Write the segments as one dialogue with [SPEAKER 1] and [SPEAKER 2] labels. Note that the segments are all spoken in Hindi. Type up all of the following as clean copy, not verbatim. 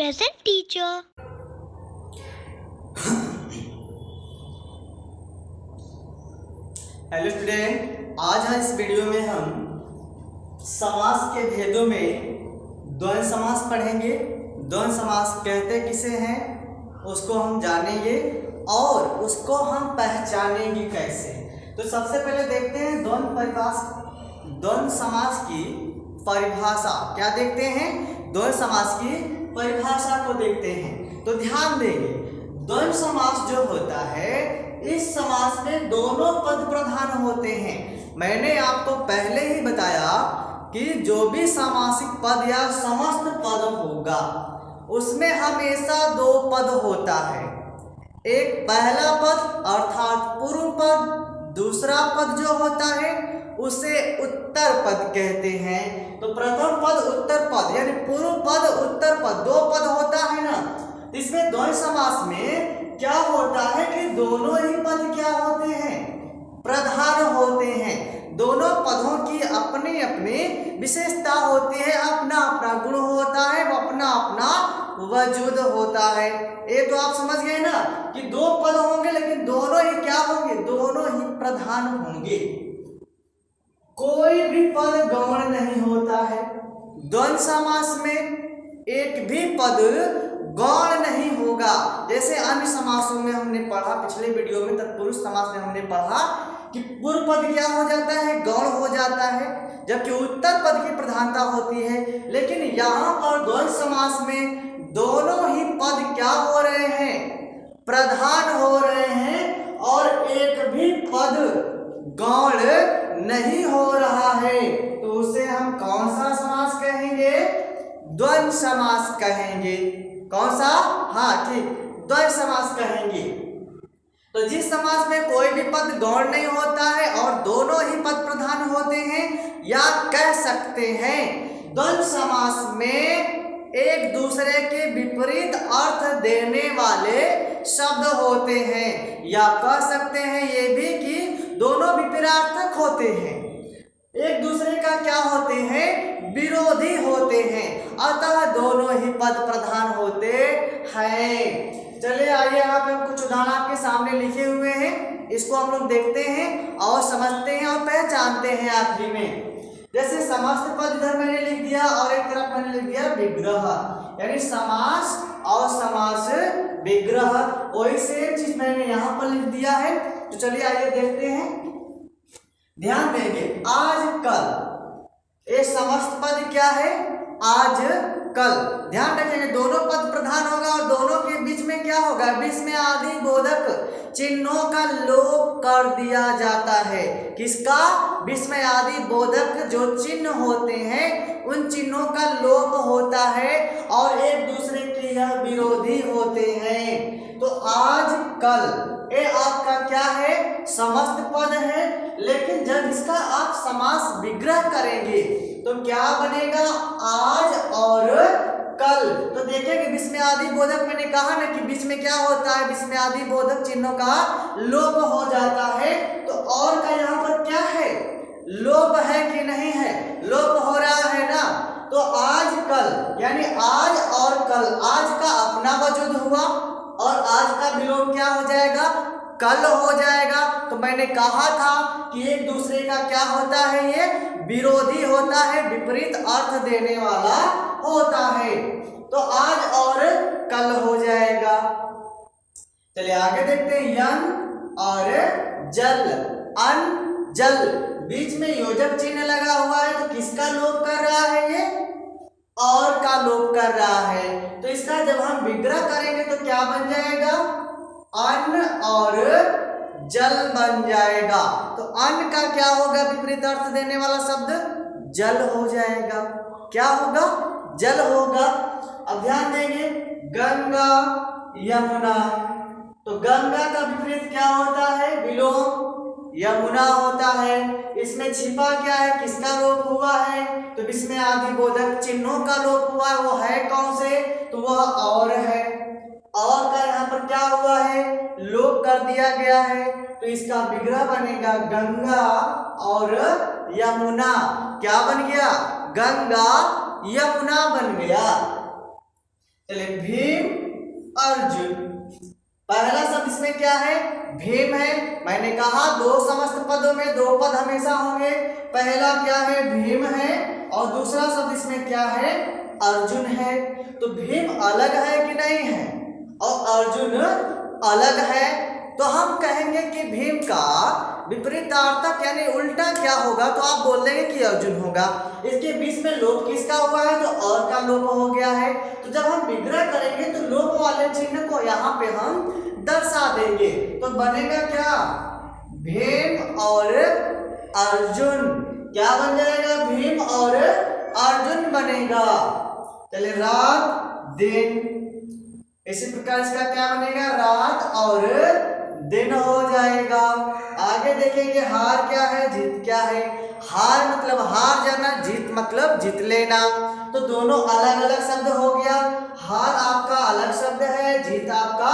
[SPEAKER 1] present teacher.
[SPEAKER 2] हेलो स्टूडेंट, आज इस वीडियो में हम समास के भेदों में द्वंद्व समास पढ़ेंगे। द्वंद्व समास कहते किसे हैं उसको हम जानेंगे और उसको हम पहचानेंगे कैसे। तो सबसे पहले देखते हैं द्वंद्व समास की परिभाषा। क्या देखते हैं? द्वंद्व समास की परिभाषा को देखते हैं। तो ध्यान देंगे, द्वंद्व समास जो होता है इस समास में दोनों पद प्रधान होते हैं। मैंने आपको पहले ही बताया कि जो भी समासिक पद या समस्त पद होगा उसमें हमेशा दो पद होता है। एक पहला पद अर्थात पूर्व पद, दूसरा पद जो होता है उसे उत्तर पद कहते हैं। तो प्रथम पद उत्तर पद यानी पूर्व पद उत्तर पद, दो पद होता है ना। इसमें द्वंद्व समास में क्या होता है कि दोनों ही पद क्या होते हैं? प्रधान होते हैं। दोनों पदों की अपनी अपनी विशेषता होती है, अपना अपना गुण होता है, अपना अपना वजूद होता है। ये तो आप समझ गए ना कि दो पद होंगे लेकिन दोनों ही क्या होंगे? दोनों ही प्रधान होंगे। कोई भी पद गौण नहीं होता है। द्वंद्व समास में एक भी पद गौण नहीं होगा। जैसे अन्य समासों में हमने पढ़ा, पिछले वीडियो में तत्पुरुष समास में हमने पढ़ा कि पूर्व पद क्या हो जाता है? गौण हो जाता है, जबकि उत्तर पद की प्रधानता होती है। लेकिन यहाँ पर द्वंद्व समास में दोनों ही पद क्या हो रहे हैं? प्रधान हो रहे हैं और एक भी पद गौण नहीं हो रहा है। तो उसे हम कौन सा समास कहेंगे? द्वंद्व समास कहेंगे। कौन सा? हाँ ठीक, द्वंद्व समास कहेंगे। तो जिस समास में कोई भी पद गौण नहीं होता है और दोनों ही पद प्रधान होते हैं, या कह सकते हैं द्वंद्व समास में एक दूसरे के विपरीत अर्थ देने वाले शब्द होते हैं, या कह सकते हैं ये भी कि दोनों विपरीतार्थक होते हैं। एक दूसरे का क्या होते हैं? विरोधी होते हैं। अतः दोनों ही पद प्रधान होते हैं। चलिए आइए, यहाँ पे हम कुछ उदाहरण आपके सामने लिखे हुए हैं, इसको हम लोग देखते हैं और समझते हैं और पहचानते हैं आखिरी में। जैसे समस्त पद इधर मैंने लिख दिया और एक तरफ मैंने लिख दिया विग्रह, यानी समास और समास विग्रह। वही सेम चीज मैंने यहाँ पर लिख दिया है। तो चलिए आइए देखते हैं। ध्यान देंगे, आज कल, ये समस्त पद क्या है? आज कल। ध्यान रखेंगे, दोनों पद प्रधान होगा और दोनों के बीच में क्या होगा? बीच में आदि बोधक चिन्हों का लोप कर दिया जाता है। किसका? बीच में आदि बोधक जो चिन्ह होते हैं उन चिन्हों का लोप होता है और एक दूसरे के यह विरोधी होते हैं। तो आज कल ये आपका क्या है? समस्त पद है। लेकिन जब इसका आप समास विग्रह करेंगे तो क्या बनेगा? आज और कल। तो देखेंगे बीच में आदि बोधक, मैंने कहा ना कि बीच में क्या होता है? बीच में आदि बोधक चिन्हों का लोप हो जाता है। तो और का यहाँ पर क्या है? लोप है कि नहीं है? लोप हो रहा है ना। तो आज कल यानी आज और कल, आज का अपना वजूद हुआ और आज का विलोप क्या हो जाएगा? कल हो जाएगा। तो मैंने कहा था कि एक दूसरे का क्या होता है? ये विरोधी होता है, विपरीत अर्थ देने वाला होता है। तो आज और कल हो जाएगा। चलिए आगे देखते हैं। यन और जल, अन जल, बीच में योजक चिन्ह लगा हुआ है। तो किसका लोप कर रहा है? ये और का लोप कर रहा है। तो इसका जब हम विग्रह करेंगे तो क्या बन जाएगा? अन्न और जल बन जाएगा। तो अन्न का क्या होगा? विपरीत अर्थ देने वाला शब्द जल हो जाएगा। क्या होगा? जल होगा। अब ध्यान देंगे, गंगा यमुना, तो गंगा का विपरीत क्या होता है? विलोम। यमुना होता है, इसमें छिपा क्या है? किसका लोप हुआ है? तो इसमें आदि बोधक चिन्हों का लोप हुआ है। वो है कौन से? तो वह और है। और का यहाँ पर क्या हुआ है? लोप कर दिया गया है। तो इसका विग्रह बनेगा गंगा और यमुना। क्या बन गया? गंगा यमुना बन गया। चलिए भीम अर्जुन, पहला शब्द इसमें क्या है? भीम है। मैंने कहा दो समस्त पदों में दो पद हमेशा होंगे। पहला क्या है? भीम है, और दूसरा शब्द इसमें क्या है? अर्जुन है। तो भीम अलग है कि नहीं है, और अर्जुन अलग है, तो हम कहेंगे कि भीम का विपरीतार्थक यानी उल्टा क्या होगा? तो आप बोल देंगे कि अर्जुन होगा। इसके बीच में लोप किसका हुआ है? तो और का लोप हो गया है। तो जब हम विग्रह करेंगे तो लोप वाले चिन्ह को यहाँ पे हम दर्शा देंगे, तो बनेगा क्या? भीम और अर्जुन। क्या बन जाएगा? भीम और अर्जुन बनेगा। चलिए रात दिन, इसी प्रकार इसका क्या बनेगा? रात और दिन हो जाएगा। आगे देखेंगे हार क्या है, जीत क्या है। हार मतलब हार जाना, जीत मतलब जीत लेना। तो दोनों अलग अलग शब्द हो गया। हार आपका अलग शब्द है, जीत आपका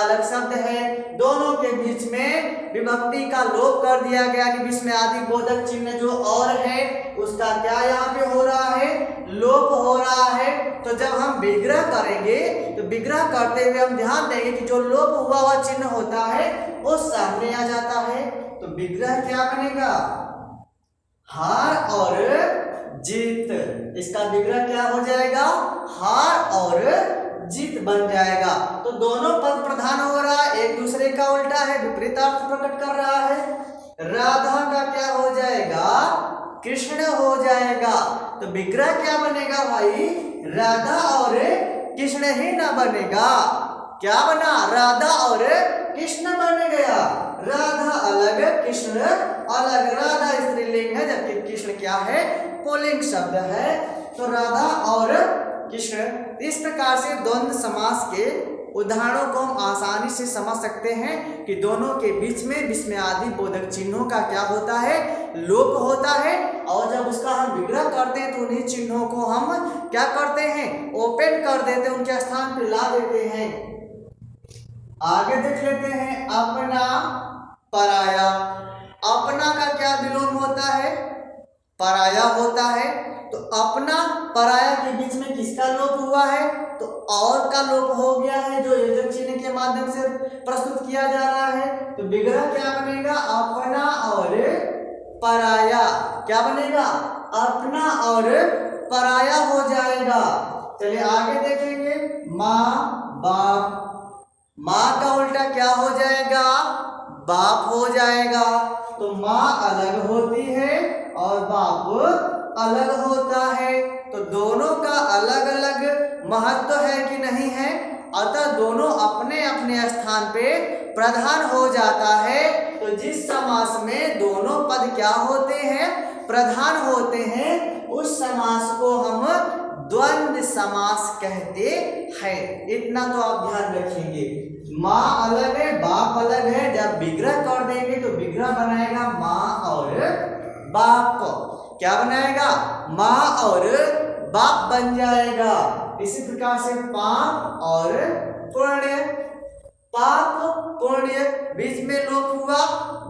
[SPEAKER 2] अलग शब्द है। दोनों के बीच में विभक्ति का लोप कर दिया गया, यानी बीच में आदि बोधक चिन्ह जो और है उसका क्या यहाँ पे हो रहा है? लोप हो रहा है। तो जब हम विग्रह करेंगे तो विग्रह करते हुए हम ध्यान देंगे कि जो लोप हुआ हुआ चिन्ह होता है वो सामने आ जाता है। तो विग्रह क्या बनेगा? हार और जीत। इसका विग्रह क्या हो जाएगा? हार और जीत बन जाएगा। तो दोनों पद प्रधान हो रहा है, एक दूसरे का उल्टा है, विपरीत अर्थ प्रकट कर रहा है। राधा का क्या हो जाएगा? कृष्ण हो जाएगा। तो विग्रह क्या बनेगा भाई? राधा और कृष्ण ही ना बनेगा। क्या बना? राधा और कृष्ण बन गया। राधा अलग, कृष्ण अलग। राधा स्त्रीलिंग है जबकि कृष्ण क्या है? पुल्लिंग शब्द है। तो राधा और कृष्ण। इस प्रकार से द्वंद्व समास के उदाहरणों को हम आसानी से समझ सकते हैं कि दोनों के बीच में आदि बोधक चिन्हों का क्या होता है? लोप होता है। और जब उसका हम विग्रह करते हैं तो उन्हीं चिन्हों को हम क्या करते हैं? ओपन कर देते हैं, उनके स्थान पर ला देते हैं। आगे देख लेते हैं अपना पराया। अपना का क्या विलोम होता है? पराया होता है। तो अपना पराया के बीच में किसका लोप हुआ है? तो और का लोप हो गया है, जो योजक चिन्ह के माध्यम से प्रस्तुत किया जा रहा है। तो विग्रह क्या बनेगा? अपना और पराया। क्या बनेगा? अपना और पराया हो जाएगा। चलिए आगे देखेंगे माँ बाप। माँ का उल्टा क्या हो जाएगा? बाप हो जाएगा। तो माँ अलग होती है और बाप अलग होता है। तो दोनों का अलग अलग महत्व है कि नहीं है, अतः दोनों अपने अपने स्थान पे प्रधान हो जाता है। तो जिस समास में दोनों पद क्या होते हैं? प्रधान होते हैं, उस समास को हम द्वंद्व समास कहते हैं। इतना तो आप ध्यान रखेंगे। माँ अलग है, बाप अलग है। जब विग्रह कर देंगे तो विग्रह बनाएगा माँ और बाप। क्या बनाएगा? माँ और बाप बन जाएगा। इसी प्रकार से पाप और पुण्य। पाप पुण्य बीच में लोप हुआ,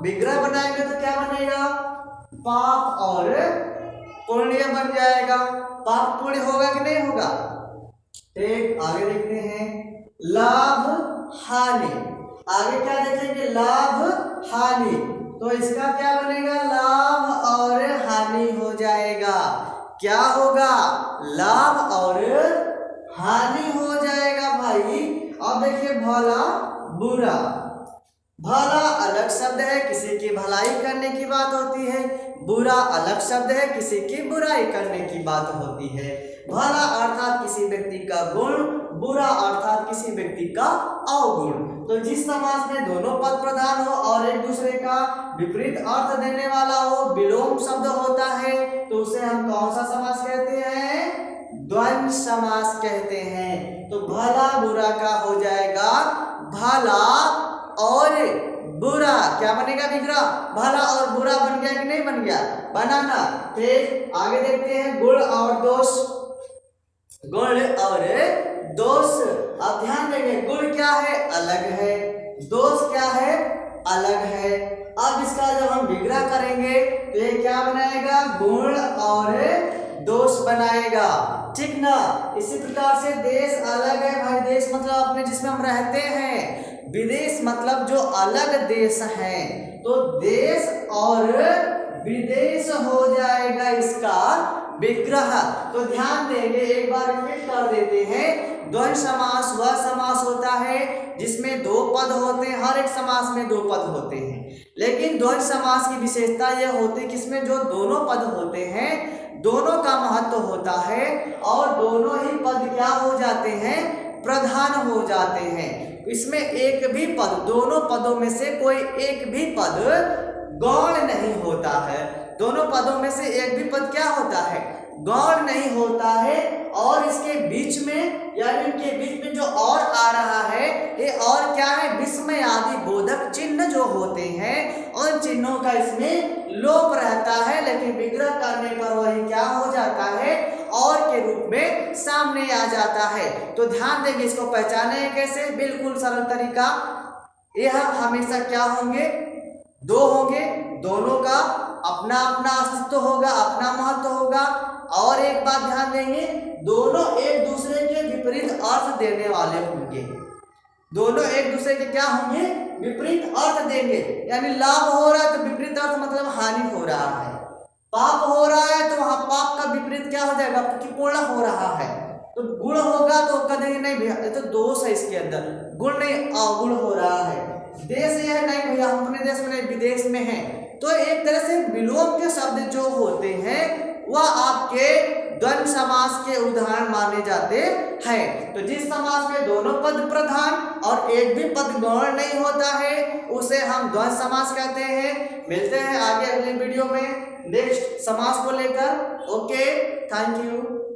[SPEAKER 2] विग्रह बनाएंगे तो क्या बनेगा? पाप और पुण्य बन जाएगा। पाप पुण्य होगा कि नहीं होगा? ठीक, आगे देखते हैं लाभ हानि। आगे क्या देखेंगे? लाभ हानि। तो इसका क्या बनेगा? लाभ और हानि हो जाएगा। क्या होगा? लाभ और हानि हो जाएगा भाई। अब देखिए भला बुरा। भला अलग शब्द है, किसी की भलाई करने की बात होती है। बुरा अलग शब्द है, किसी की बुराई करने की बात होती है। भला अर्थात किसी व्यक्ति का गुण, बुरा अर्थात किसी व्यक्ति का अवगुण। तो जिस समास में दोनों पद प्रधान हो और एक दूसरे का विपरीत अर्थ देने वाला हो, विलोम शब्द होता है, तो उसे हम कौन सा समास कहते हैं? द्वंद्व समास कहते हैं। तो भला बुरा का हो जाएगा भला और बुरा। क्या बनेगा? विग्रह। भला और बुरा बन गया कि नहीं बन गया? बनाना। ठीक, आगे देखते हैं गुण और दोष। गुण और दोष। अब ध्यान देंगे, गुण क्या है? अलग है। दोष क्या है? अलग है। अब इसका जब हम विग्रह करेंगे तो ये क्या बनाएगा? गुण और दोस्त बनाएगा, ठीक ना। इसी प्रकार से देश अलग है भाई, देश मतलब अपने जिसमें हम रहते हैं, विदेश मतलब जो अलग देश है, तो देश और विदेश हो जाएगा इसका विग्रह। तो ध्यान देंगे, एक बार रिपीट कर देते हैं। द्वंद्व समास वह समास होता है जिसमें दो पद होते हैं, हर एक समास में दो पद होते हैं, लेकिन द्वंद्व समास की विशेषता यह होती है कि इसमें जो दोनों पद होते हैं दोनों का महत्व होता है और दोनों ही पद क्या हो जाते हैं, प्रधान हो जाते हैं। इसमें एक भी पद, दोनों पदों में से कोई एक भी पद गौण नहीं होता है, दोनों पदों में से एक भी पद क्या होता है, गौण नहीं होता है। और इसके बीच में यानी इनके बीच में जो और आ रहा है, ये और क्या है, विस्मय आदि बोधक चिन्ह जो होते हैं उन चिन्हों का इसमें लोप रहता है, लेकिन विग्रह करने पर वही क्या हो जाता है, और के रूप में सामने आ जाता है। तो ध्यान देंगे, इसको पहचाने कैसे, बिल्कुल सरल तरीका। यह हमेशा क्या होंगे, दो होंगे, दोनों का अपना अपना अस्तित्व होगा, अपना महत्व होगा। और एक बात ध्यान देंगे, दोनों एक दूसरे के विपरीत अर्थ देने वाले होंगे, दोनों एक दूसरे के क्या होंगे, विपरीत अर्थ देंगे। यानी लाभ हो रहा है तो विपरीत अर्थ मतलब हानि हो रहा है, पाप हो रहा है तो वहां पाप का विपरीत क्या हो जाएगा, कि पूर्ण हो रहा है। तो गुण होगा तो कहेंगे नहीं भैया ये तो दोष है इसके अंदर, गुण नहीं अवगुण हो रहा है। देश यह नहीं भैया हम अपने देश में नहीं विदेश में है। तो एक तरह से विलोम के शब्द जो होते हैं वह आपके द्वंद्व समास के उदाहरण माने जाते हैं। तो जिस समास में दोनों पद प्रधान और एक भी पद गौण नहीं होता है उसे हम द्वंद्व समास कहते हैं। मिलते हैं आगे अगले वीडियो में नेक्स्ट समास को लेकर। Okay, thank you.